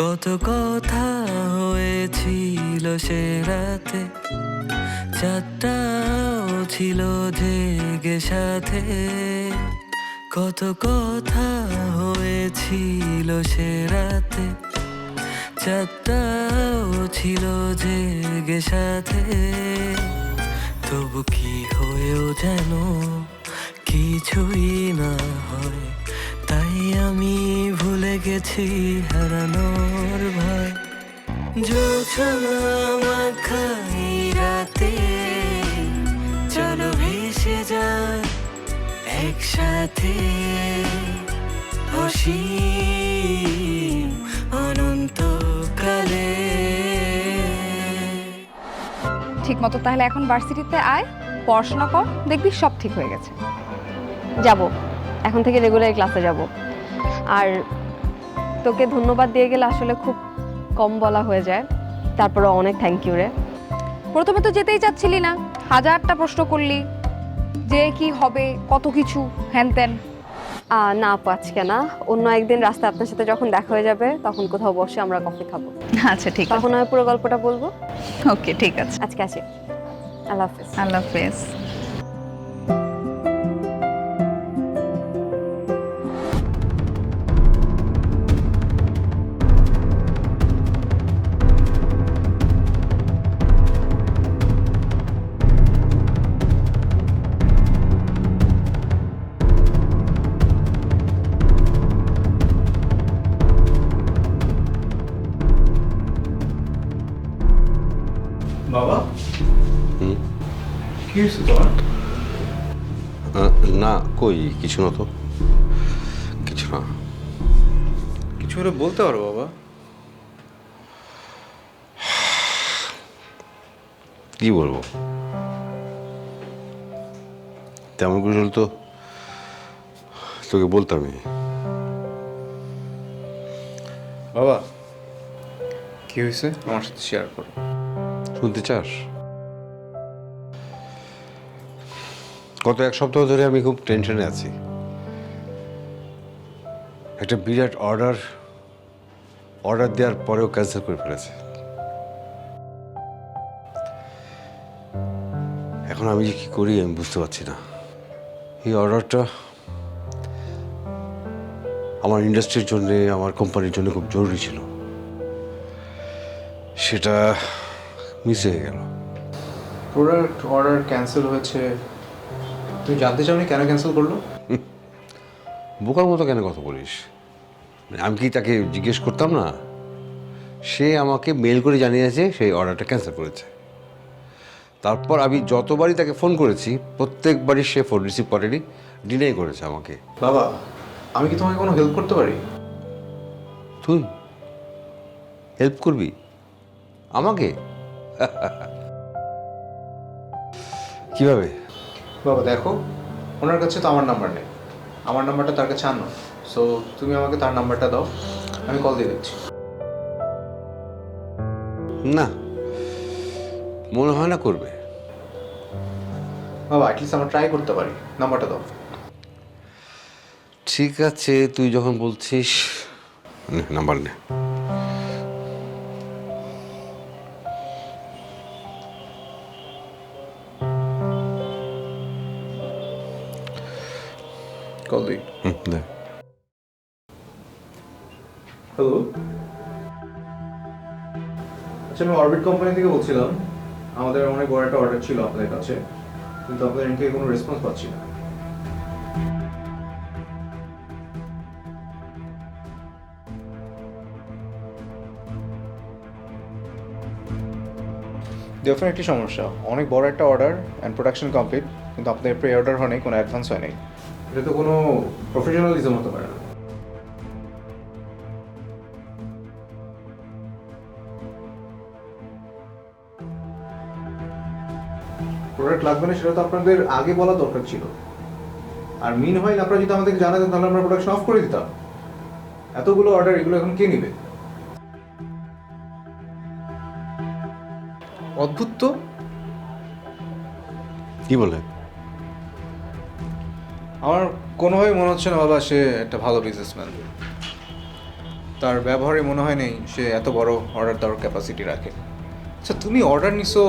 কত কথা হয়েছিল সে রাতে, চাঁদটাও ছিল জেগে সাথে। কত কথা হয়েছিল সে রাতে, চাঁদটাও ছিল জেগে সাথে। তবু কি হয়েও যেন কিছুই না হয়, তাই আমি ভুলে গেছি হারানোর ভয়। জোছনা মাখাই রাতে, চলো ভেসে যায় একসাথে, অসীম অনন্তকালে। ঠিক মতো তাহলে এখন ভার্সিটিতে আয়, পড়াশোনা কর, দেখবি সব ঠিক হয়ে গেছে। যাব, এখন থেকে রেগুলার ক্লাসে যাব। আর তোকে ধন্যবাদ দিয়ে গেলে আসলে খুব কম বলা হয়ে যায়, তারপরে অনেক থ্যাংক ইউ রে। প্রথমে তো যেতেই চাচ্ছিলি না, হাজারটা প্রশ্ন করলি যে কি হবে, কত কিছু হ্যান ত্যান। না আপু, আজকে না, অন্য একদিন রাস্তায় আপনার সাথে যখন দেখা হয়ে যাবে তখন কোথাও বসে আমরা কফি খাবো, আচ্ছা ঠিক আছে, তখন আমি পুরো গল্পটা বলবো। ওকে ঠিক আছে, আজকে আসি, আল্লাহ হাফেজ। আল্লাহ হাফেজ। বাবা, কি হয়েছে তোমার? না, কই কিছু না তো, কিছু না। কিছু হলে বলতে পারো বাবা। কি বলবো, তেমন কিছু হলে তো তোকে বলতামই। বাবা, কি হয়েছে আমার সাথে শেয়ার করো। শুনতে চাস? গত এক সপ্তাহ ধরে আমি খুব টেনশনে আছি। একটা বিরাট অর্ডার দেওয়ার পরেও ক্যান্সেল করে ফেলেছে। এখন আমি যে কি করি আমি বুঝতে পারছি না। এই অর্ডারটা আমার ইন্ডাস্ট্রির জন্য, আমার কোম্পানির জন্য খুব জরুরি ছিল, সেটা মিস হয়ে গেল। প্রোডাক্ট অর্ডার ক্যান্সেল হয়েছে, তুমি জানতে চাওনি কেন ক্যান্সেল করলো? বোকার মতো কেন কথা বলিস? আমি কি তাকে জিজ্ঞেস করতাম না? সে আমাকে মেল করে জানিয়েছে সেই অর্ডারটা ক্যান্সেল করেছে। তারপর আমি যতবারই তাকে ফোন করেছি প্রত্যেকবারই সে ফোন রিসিভ করেনি, ডিনাই করেছে আমাকে। বাবা, আমি কি তোমাকে কোনো হেল্প করতে পারি? তুই হেল্প করবি আমাকে? কিভাবে? বাবা দেখো, ওনার কাছে তো আমার নাম্বার নেই, আমার নাম্বারটা তার কাছে আনো। সো তুমি আমাকে তার নাম্বারটা দাও, আমি কল দিয়ে দিচ্ছি। না, মনে হয় না করবে। বাবা অ্যাটলিস্ট আমরা ট্রাই করতে পারি, নাম্বারটা দাও। ঠিক আছে, তুই যখন বলছিস, নে, নাম্বার নে। কল দিই। দে। হ্যালো, আচ্ছা আমি অরবিট কোম্পানি থেকে বলছিলাম। আমাদের অনেক বড় একটা অর্ডার ছিল আপনাদের কাছে, কিন্তু আপনাদের এখান থেকে কোনো রেসপন্স পাচ্ছি না। ডেফিনেটলি সমস্যা, অনেক বড় একটা অর্ডার অ্যান্ড প্রোডাকশন কমপ্লিট, কিন্তু আপনাদের প্রি অর্ডার হয়নি, কোনো অ্যাডভান্স হয় নাই। এটা তো কোনো প্রফেশনালিজম হতে পারে না। প্রোডাক্ট লাগবে না সেটা তো আপনাদের আগে বলা দরকার ছিল। আর মিন হয় আপনারা যদি আমাদেরকে জানাতেন তাহলে আমরা প্রোডাকশন অফ করে দিতাম। এতগুলো অর্ডার, এগুলো এখন কে নিবে? অদ্ভুত তো। কি বলে? আমার কোনোভাবেই মনে হচ্ছে না বাবা সে একটা ভালো বিজনেসম্যান। তার ব্যবহারে মনে হয় নেই সে এত বড় অর্ডার দেওয়ার ক্যাপাসিটি রাখে। আচ্ছা, তুমি অর্ডার নিছো,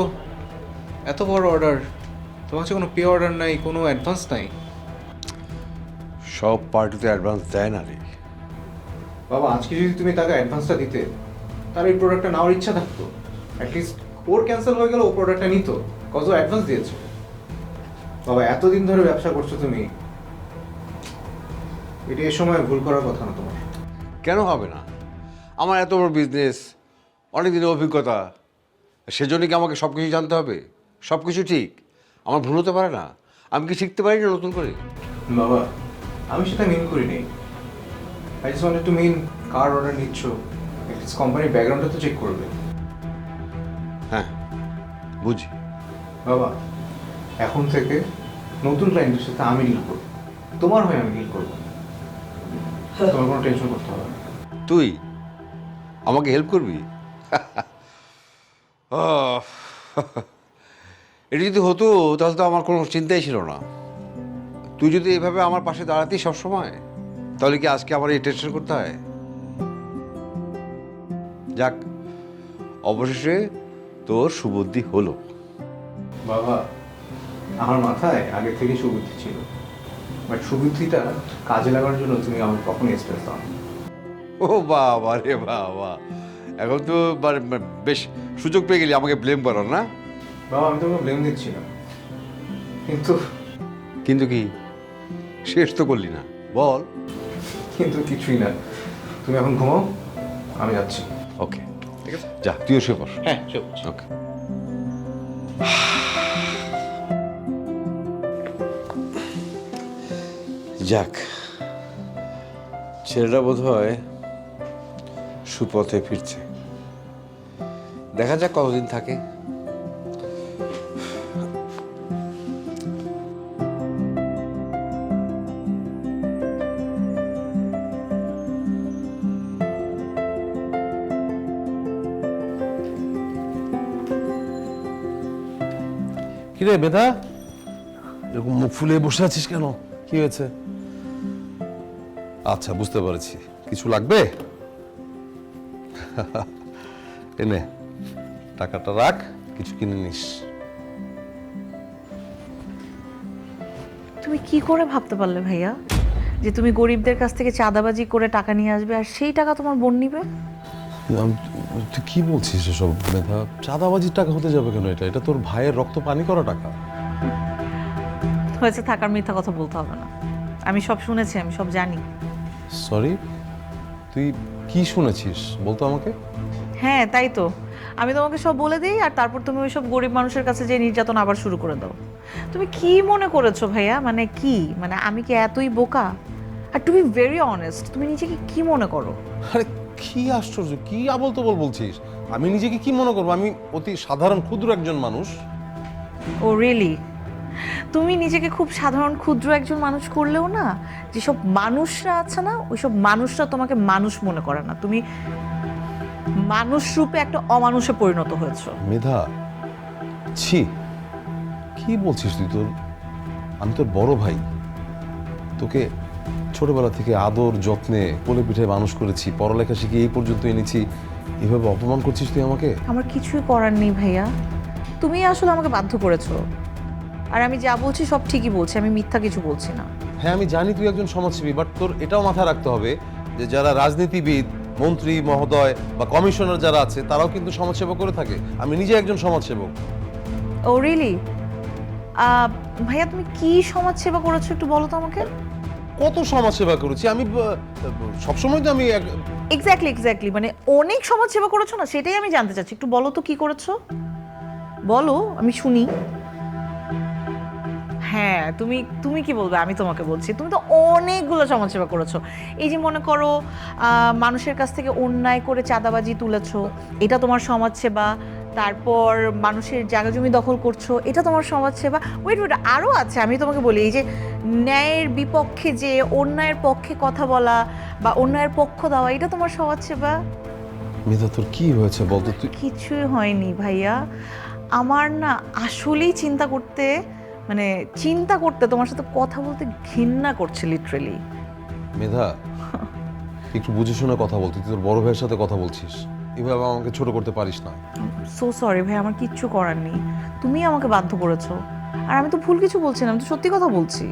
এত বড় অর্ডার, তোমার কাছে কোনো পে অর্ডার নাই, কোনো অ্যাডভান্স নাই? সব পার্টিতে অ্যাডভান্স দেয় না রে। বাবা, আজকে যদি তুমি তাকে অ্যাডভান্সটা দিতে, তাহলে এই প্রোডাক্টটা নেওয়ার ইচ্ছা থাকতো। অ্যাটলিস্ট ওর ক্যান্সেল হয়ে গেল, ও প্রোডাক্টটা নিত, কত অ্যাডভান্স দিয়েছে। বাবা, এতদিন ধরে ব্যবসা করছো তুমি, এটা এ সময় ভুল করার কথা না তোমার। কেন হবে না? আমার এত বড় বিজনেস, অনেক দিনের অভিজ্ঞতা, সেজন্য কি আমাকে সব কিছু জানতে হবে? সব কিছু ঠিক, আমার ভুল হতে পারে না? আমি কি শিখতে পারি না নতুন করে? বাবা, আমি সেটা মিন করি নেই। I just wanted to mean কার অর্ডার নিচ্ছ, এটলিস্ট কোম্পানির ব্যাকগ্রাউন্ডটা তো চেক করবে। হ্যাঁ, বুঝি। বাবা, এখন থেকে নতুন ক্লায়েন্টের সাথে আমি ডিল করব, তোমার হয়ে আমি ডিল করব, তোমার কোনো টেনশন করতে হবে না। তুই আমাকে হেল্প করবি? আহ, এটা যদি হতো তাহলে তো আমার কোনো চিন্তাই ছিল না। তুই যদি এইভাবে আমার পাশে দাঁড়াতিস সবসময়, তাহলে কি আজকে আমার এই টেনশন করতে হয়? যাক, অবশেষে তোর সুবুদ্ধি হলো। বাবা, আমার মাথায় আগে থেকে সুবুদ্ধি ছিল, বাট সুবুদ্ধিটা কাজে লাগানোর জন্য তুমি আমাকে কখনোই স্পেস দাও না। ও বাবা রে বাবা, এখন তো বেশ সুযোগ পেয়ে গেলি আমাকে ব্লেম করার, না? বাবা, আমি তোমাকে ব্লেম দিচ্ছি না, কিন্তু কিন্তু কি শেষ তো করলি না, বল। কিন্তু কিছুই না। তুমি এখন ঘুমাও, আমি যাচ্ছি। ওকে, ঠিক আছে, যা তুইও শুয়ে পড়। হ্যাঁ, ওকে। যাক, ছেলেটা বোধ হয় সুপথে ফিরছে। দেখা যাক কতদিন থাকে। কিরে বেদা, এরকম মুখ ফুলিয়ে বসে আছিস কেন? কি হয়েছে? আচ্ছা, বুঝতে পেরেছি, কিছু লাগবে? এনে টাকাটা রাখ, কিছু কিনে নিস। তুমি কি করে ভাবতে পারলে ভাইয়া যে তুমি গরিবদের কাছ থেকে চাঁদাবাজি করে টাকা নিয়ে আসবে আর সেই টাকা তোমার বোন নিবে? তুই কি বলছিস এসব মেধা? চাঁদাবাজির টাকা হতে যাবে কেন? এটা তোর ভাইয়ের রক্ত পানি করা টাকা। হয়েছে, থাকার মিথ্যা কথা বলতে হবে না। আমি সব শুনেছি, আমি সব জানি। সরি, তুই কি শুনেছিস বলতো আমাকে? হ্যাঁ, তাই তো, আমি তোমাকে সব বলে দিই আর তারপর তুমি ওই সব গরিব মানুষের কাছে যে নির্যাতন আবার শুরু করে দাও। তুমি কি মনে করেছো ভাইয়া? মানে কি, মানে আমি কি এতই বোকা? আর টু বি ভেরি অনেস্ট, তুমি নিজেকে কি মনে করো? আরে কি আশ্চর্য, কি আবল তবল বলছিস? আমি নিজেকে কি মনে করবো? আমি অতি সাধারণ ক্ষুদ্র একজন মানুষ। ও রিয়েলি? তুমি নিজেকে খুব সাধারণ ক্ষুদ্র একজন মানুষ করলেও না, যেসব মানুষরা আছে না, ওইসব মানুষরা তোমাকে মানুষ মনে করে না। তুমি মানুষ রূপে একটা অমানুষে পরিণত হয়েছো। মেধা, ছি, কি বলছিস তুই? আমি তোর বড় ভাই, তোকে ছোটবেলা থেকে আদর যত্নে কোলে পিঠে মানুষ করেছি, পড়ালেখা শিখে এই পর্যন্ত এনেছি, এভাবে অপমান করছিস তুই আমাকে? আমার কিছুই করার নেই ভাইয়া, তুমি আসলে আমাকে বাধ্য করেছো। আর আমি যা বলছি সব ঠিকই বলছি, আমি মিথ্যা কিছু বলছি না। হ্যাঁ, আমি জানি তুই একজন সমাজসেবী, বাট তোর এটাও মাথায় রাখতে হবে যে যারা রাজনীতিবিদ, মন্ত্রী মহোদয় বা কমিশনার যারা আছে, তারাও কিন্তু সমাজসেবা করে থাকে। আমি নিজে একজন সমাজসেবক। ও রিয়েলি? ভাইয়া, তুমি কি সমাজ সেবা করেছো একটু বলো তো আমাকে। কত সমাজসেবা করেছি আমি, সবসময় তো আমি এক্স্যাক্টলি, মানে অনেক সমাজ সেবা করেছো না, সেটাই আমি জানতে চাচ্ছি। একটু বলো তো কি করেছো, বলো, আমি শুনি। হ্যাঁ, তুমি কি বলবে, আমি তোমাকে বলছি। তুমি তো অনেকগুলো সমাজসেবা করেছো। এই যে মনে করো, মানুষের কাছ থেকে অন্যায় করে চাঁদাবাজি তুলেছো, এটা তোমার সমাজসেবা। তারপর মানুষের জায়গা জমি দখল করছো, এটা তোমার সমাজসেবা। ওয়েট, আরও আছে, আমি তোমাকে বলি। এই যে ন্যায়ের বিপক্ষে যে অন্যায়ের পক্ষে কথা বলা বা অন্যায়ের পক্ষ দেওয়া, এটা তোমার সমাজসেবা। মেধা, তোর কি হয়েছে বলতো? তুই কিছুই হয়নি ভাইয়া, আমার না আসলেই চিন্তা করতে তোমার সাথে কথা বলতে ঘৃণা করছে লিটারেলি। মেধা, একটু বুঝে শুনে কথা বলতে, তুই তোর বড় ভাইয়ের সাথে কথা বলছিস, এভাবে আমাকে ছোট করতে পারিস না। সো সরি ভাই, আমার কিচ্ছু করার নেই, তুমি আমাকে বাধ্য করেছো। আর আমি তো ভুল কিছু বলছি না, আমি তো সত্যি কথা বলছি।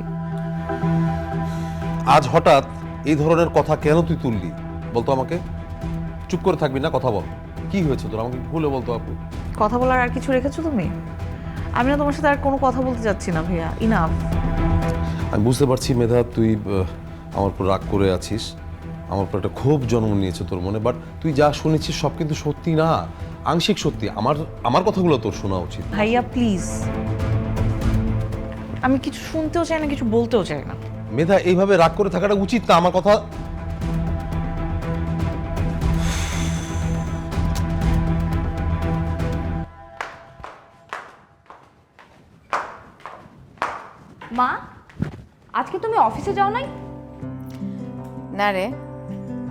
আজ হঠাৎ এই ধরনের কথা কেন তুই তুললি বলতো আমাকে? চুপ করে থাকবি না, কথা বল। কি হয়েছে তোর, আমাকে খুলে বলতো আপু। কথা বলার আর কিছু রেখেছো তুমি? আমি না তোমার সাথে আর কোনো কথা বলতে যাচ্ছি না ভাইয়া, ইনাফ। আমি বুঝতে পারছি মেধা, তুই আমার উপর রাগ করে আছিস, আমার উপর একটা ক্ষোভ জন্ম নিয়েছে তোর মনে, বাট তুই যা শুনেছিস সব কিন্তু সত্যি না, আংশিক সত্যি। আমার কথাগুলো তোর শোনা উচিত। ভাইয়া প্লিজ, আমি কিছু শুনতেও চাই না, কিছু বলতেও চাই না। মেধা, এইভাবে রাগ করে থাকাটা উচিত না, আমার কথা। মা, আজকে তুমি অফিসে যাও নাই? না রে,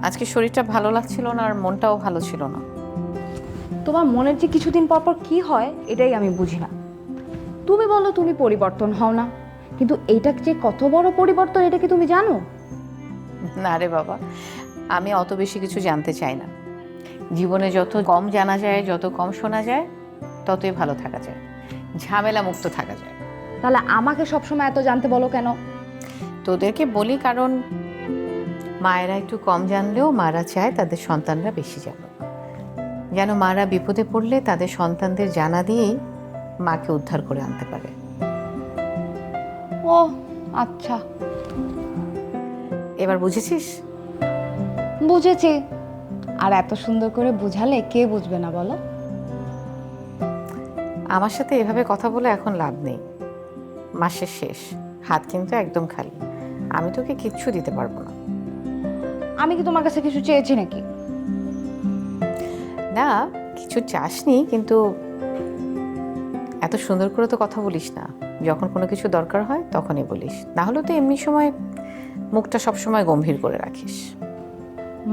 আজকে শরীরটা ভালো লাগছিল না, আর মনটাও ভালো ছিল না। তোমার মনের যে কিছুদিন পর পর কি হয় এটাই আমি বুঝি না। তুমি বলো তুমি পরিবর্তন হও না, কিন্তু এইটা যে কত বড় পরিবর্তন এটা কি তুমি জানো? না রে বাবা, আমি অত বেশি কিছু জানতে চাই না। জীবনে যত কম জানা যায়, যত কম শোনা যায়, ততই ভালো থাকা যায়, ঝামেলা মুক্ত থাকা যায়। তাহলে আমাকে সবসময় এত জানতে বলো কেন? তোদেরকে বলি কারণ মায়েরা একটু কম জানলেও মারা চায় তাদের সন্তানরা বেশি জানুক, যেন মারা বিপদে পড়লে তাদের সন্তানদের জানা দিয়েই মাকে উদ্ধার করে আনতে পারে। ও আচ্ছা, এবার বুঝেছিস? বুঝেছি। আর এত সুন্দর করে বুঝালে কে বুঝবে না বলো? আমার সাথে এভাবে কথা বলে এখন লাভ নেই, মাসের শেষ, হাত কিন্তু একদম খালি, আমি তোকে কিচ্ছু দিতে পারবো না। আমি কি তোমার কাছে কিছু চেয়েছি নাকি? না, কিছু চাসনি, কিন্তু এত সুন্দর করে তো কথা বলিস না, যখন কোনো কিছু দরকার হয় তখনই বলিস, না হলে তো এমনি সময় মুখটা সবসময় গম্ভীর করে রাখিস।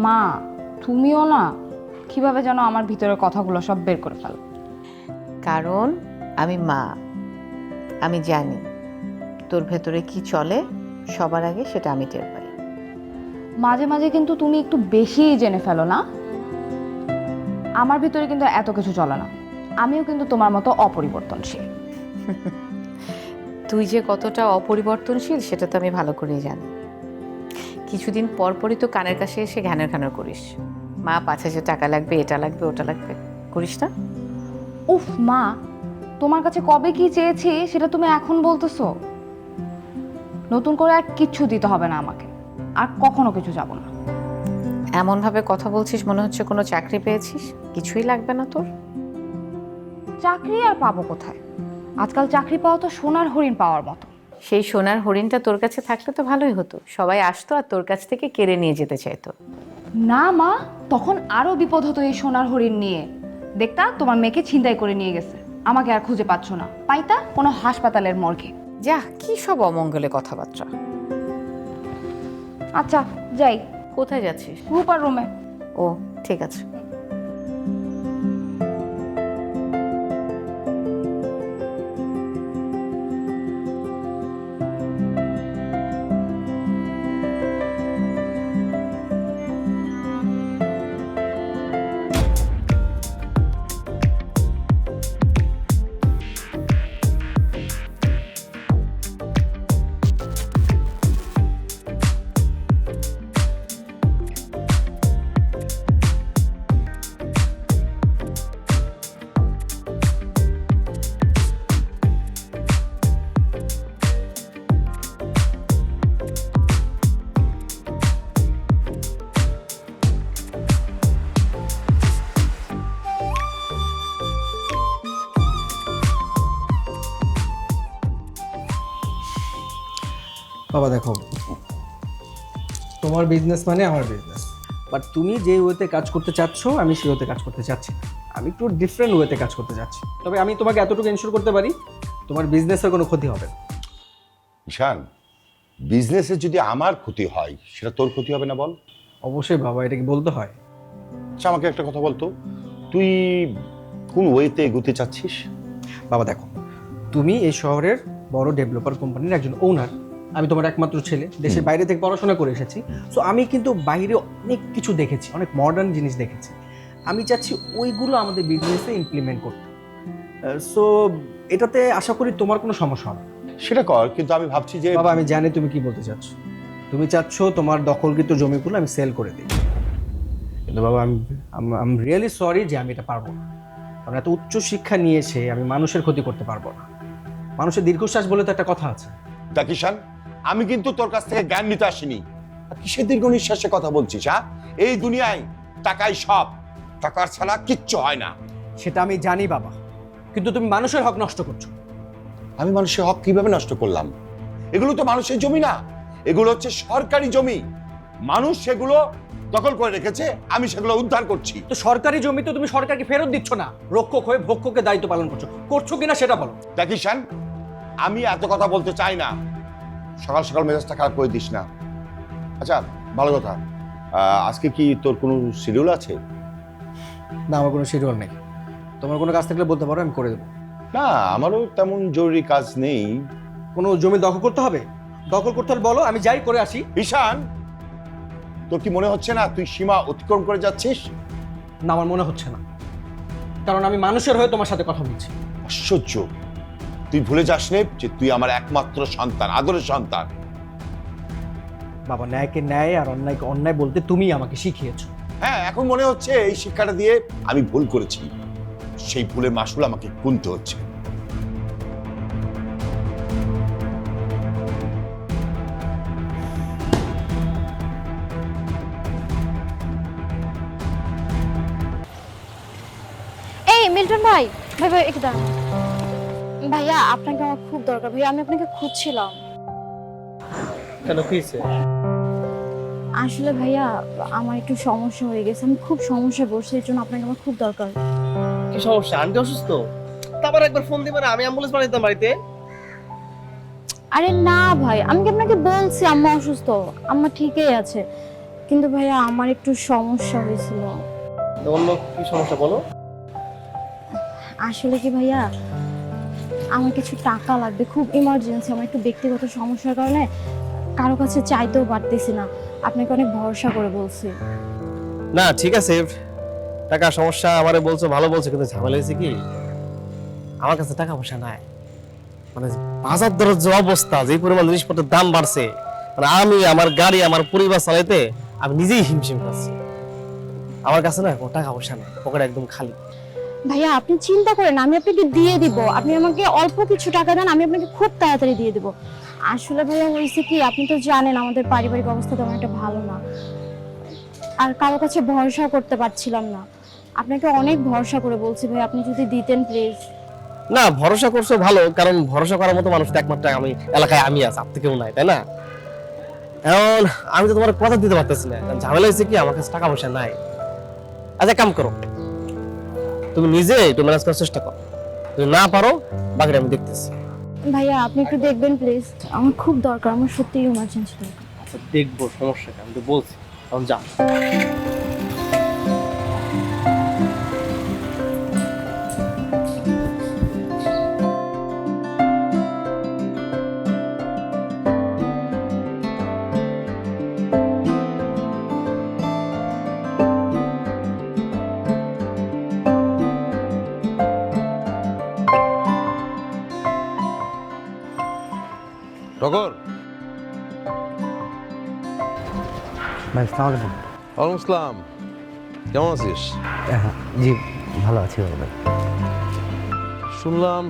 মা, তুমিও না কিভাবে যেন আমার ভিতরের কথাগুলো সব বের করে ফেলো। কারণ আমি মা, আমি জানি তোর ভেতরে কি চলে, সবার আগে সেটা আমি টের পাই। মাঝে মাঝে কিন্তু তুমি একটু বেশিই জেনে ফেলো না? আমার ভিতরে কিন্তু এত কিছু চলে না, আমিও কিন্তু তোমার মতো অপরিবর্তনশীল। তুই যে কতটা অপরিবর্তনশীল সেটা তো আমি ভালো করেই জানি। কিছুদিন পর পরই তো কানের কাছে এসে ঘ্যানের ঘ্যানের করিস, মা 5,000 টাকা লাগবে, এটা লাগবে, ওটা লাগবে, করিস না? উফ মা, তোমার কাছে কবে কি চেয়েছি সেটা তুমি এখন বলতেছো? নতুন করে আর কিচ্ছু দিতে হবে না আমাকে, আর কখনো কিছু যাব না। এমনভাবে কথা বলছিস মনে হচ্ছে কোনো চাকরি পেয়েছিস, কিছুই লাগবে না তোর। চাকরি আর পাবো কোথায়? আজকাল চাকরি পাওয়া তো সোনার হরিণ পাওয়ার মতো। সেই সোনার হরিণটা তোর কাছে থাকলে তো ভালোই হতো, সবাই আসতো আর তোর কাছ থেকে কেড়ে নিয়ে যেতে চাইতো। না মা, তখন আরো বিপদ হতো এই সোনার হরিণ নিয়ে। দেখতা তোমার মেয়েকে ছিনতাই করে নিয়ে গেছে, আমাকে আর খুঁজে পাচ্ছ না, পাইতা কোনো হাসপাতালের মর্গে। যা, কি সব অমঙ্গলে কথাবার্তা। আচ্ছা যাই। কোথায় যাচ্ছিস? রূপার রুমে। ও ঠিক আছে। বাবা দেখো, তোমার বিজনেস মানে আমার বিজনেস, বাট তুমি যে ওয়েতে কাজ করতে চাচ্ছ আমি সেই ওয়েতে কাজ করতে চাচ্ছি। আমি একটু ডিফারেন্ট ওয়েতে কাজ করতে চাচ্ছি, তবে আমি তোমাকে এতটুকু এনশিওর করতে পারি তোমার বিজনেসের কোনো ক্ষতি হবে না। ঈশান, বিজনেসে যদি আমার ক্ষতি হয় সেটা তোর ক্ষতি হবে না বল? অবশ্যই বাবা, এটা কি বলতে হয়? আচ্ছা আমাকে একটা কথা বলতো, তুই কোন ওয়েতে এগোতে চাচ্ছিস? বাবা দেখো, তুমি এই শহরের বড় ডেভেলপার কোম্পানির একজন ওনার, আমি তোমার একমাত্র ছেলে, দেশের বাইরে থেকে পড়াশোনা করে এসেছি। সো আমি কিন্তু বাইরে অনেক কিছু দেখেছি, অনেক মডার্ন জিনিস দেখেছি। আমি চাচ্ছি ওইগুলো আমাদের বিজনেসে ইমপ্লিমেন্ট করতে। সো এটাতে আশা করি তোমার কোনো সমস্যা হবে না। সেটা কর, কিন্তু আমি ভাবছি যে বাবা আমি জানি তুমি কি বলতে চাচ্ছ। তুমি চাচ্ছ তোমার দখলকৃত জমিগুলো আমি সেল করে দিই, কিন্তু বাবা আমি রিয়েলি সরি যে আমি এটা পারবো না। কারণ এত উচ্চ শিক্ষা নিয়ে এসে আমি মানুষের ক্ষতি করতে পারবো না। মানুষের দীর্ঘশ্বাস বলে তো একটা কথা আছে। দেখ ঈশান, আমি কিন্তু তোর কাছ থেকে জ্ঞান নিতে আসিনি। আর কিসের দীর্ঘ নিঃশ্বাসে কথা বলছিস? হ্যাঁ, এই দুনিয়ায় টাকাই সব, টাকার ছাড়া কিচ্ছু হয় না। সেটা আমি জানি বাবা, কিন্তু তুমি মানুষের হক নষ্ট করছো। আমি মানুষের হক কিভাবে নষ্ট করলাম? এগুলো তো মানুষের জমি না, এগুলো হচ্ছে সরকারি জমি। মানুষ সেগুলো দখল করে রেখেছে, আমি সেগুলো উদ্ধার করছি। তো সরকারি জমি তো তুমি সরকারকে ফেরত দিচ্ছ না, রক্ষক হয়ে ভক্ষকের দায়িত্ব পালন করছো। করছো কিনা সেটা বলো। দেখ ঈশান, আমি এত কথা বলতে চাই না। সকাল সকাল মেজাজটা খারাপ করে দিস না। আচ্ছা, ভালো কথা, আজকে কি তোর কোনো শিডিউল আছে? না, আমার কোনো শিডিউল নেই। তোমার কোনো কাজ থাকলে বলতে পারো, আমি করে দেবো। না, আমারও তেমন জরুরি কাজ নেই। কোনো জমি দখল করতে হবে? দখল করতে হলে বলো, আমি যাই করে আসি। ঈশান, তোর কি মনে হচ্ছে না তুই সীমা অতিক্রম করে যাচ্ছিস? না, আমার মনে হচ্ছে না, কারণ আমি মানুষের হয়ে তোমার সাথে কথা বলছি। আশ্চর্য, তুই ভুলে যাস নে যে তুই আমার একমাত্র সন্তান, আদরের সন্তান। বাবা, ন্যায়কে ন্যায় আর অন্যায়কে অন্যায় বলতে তুমি আমাকে শিখিয়েছো। হ্যাঁ, এখন মনে হচ্ছে এই শিক্ষাটা দিয়ে আমি ভুল করেছি, সেই ভুলের মাসুল আমাকে গুনতে হচ্ছে। এই মিল্টন ভাই, ভাই ভাই একটু দাঁড়ান। ভাইয়া আপনাকে আমার খুব দরকার। ভাইয়া আমি আপনাকে খুঁজছিলাম। কেন, কি হয়েছে? আসলে ভাইয়া আমার একটু সমস্যা হয়ে গেছে, আমি খুব সমস্যায় পড়ছি, এর জন্য আপনাকে আমার খুব দরকার। কি সমস্যা? আন্টি অসুস্থ? তারপর একবার ফোন দিবেন, আমি অ্যাম্বুলেন্স পাঠিয়ে দিতাম বাড়িতে। আরে না ভাই, আমি কি আপনাকে বলছি আম্মা অসুস্থ? আম্মা ঠিকই আছে, কিন্তু ভাইয়া আমার একটু সমস্যা হয়েছিল। অন্য কি সমস্যা বলো? আসলে কি ভাইয়া, আমার কিছু টাকা লাগবে, খুব ইমার্জেন্সি। আমার একটু ব্যক্তিগত সমস্যার কারণে কারো কাছে চাইতেও পারতেছি না, আপনাকে অনেক ভরসা করে বলছি। না ঠিক আছে, টাকা সমস্যা আমারে বলছো, ভালো বলছো, কিন্তু ঝামেলা হয়েছে কি, আমার কাছে টাকা পয়সা নাই। মানে বাজার দরের যে অবস্থা, যে পরিমাণ জিনিসপত্রের দাম বাড়ছে, মানে আমি আমার গাড়ি আমার পরিবার চালাইতে আমি নিজেই হিমশিম খাচ্ছি। আমার কাছে না কোনো টাকা পয়সা নেই, পকেট একদম খালি। ভাইয়া আপনি চিন্তা করেন, আমি আপনাকে দিয়ে দিব। আপনি আমাকে অল্প কিছু টাকা দেন, আমি আপনাকে খুব তাড়াতাড়ি দিয়ে দিব। আসলে ভাইয়া হয়েছে কি, আপনি তো জানেন আমাদের পারিবারিক অবস্থা তেমন একটা ভালো না, আর কারো কাছে ভরসা করতে পারছিলাম না। আপনাকে অনেক ভরসা করে বলছি ভাই, আপনি যদি দিতেন প্লিজ। না ভরসা করছো ভালো, কারণ ভরসা করার মতো মানুষ তো একমাত্র আমি এলাকায় আমি আছি, আপনি কেউ নাই, তাই না? এখন আমি তো তোমার কথা দিতে পারতেছি না, কারণ ঝামেলা হয়েছে কি, আমার কাছে টাকা পয়সা নাই। আচ্ছা কাম করো, তুমি নিজে একটু ম্যানেজ করার চেষ্টা করো, যদি না পারো বাকিটা আমি দেখতেছি। ভাইয়া আপনি একটু দেখবেন প্লিজ, আমার খুব দরকার, আমার সত্যিই ইমার্জেন্সি দরকার। আচ্ছা দেখবো, সমস্যা কি, আমি তো বলছি, তখন যাও। টগর, ভাই আসসালামু আলাইকুম। ওয়ালাইকুম আসসালাম, কেমন আছিস? জি ভালো আছি ভাই। শুনলাম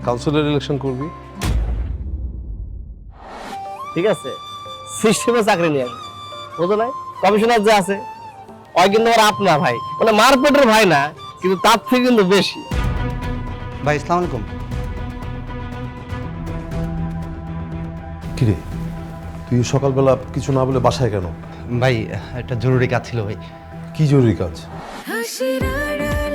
কাউন্সিলর ইলেকশন করবি। ঠিক আছে, সিস্টেমে চাকরি নিয়ে আসবে, বুঝো নাই? কমিশনার যে আছে ওই কিন্তু আমার আপনা ভাই, মানে মারপেটের ভাই না, কিন্তু তার থেকে কিন্তু বেশি। ভাই আসসালামু আলাইকুম। কিরে, তুই সকালবেলা কিছু না বলে বাসায় কেন? ভাই একটা জরুরি কাজ ছিল ভাই। কি জরুরি কাজ? হাসির আড়ালে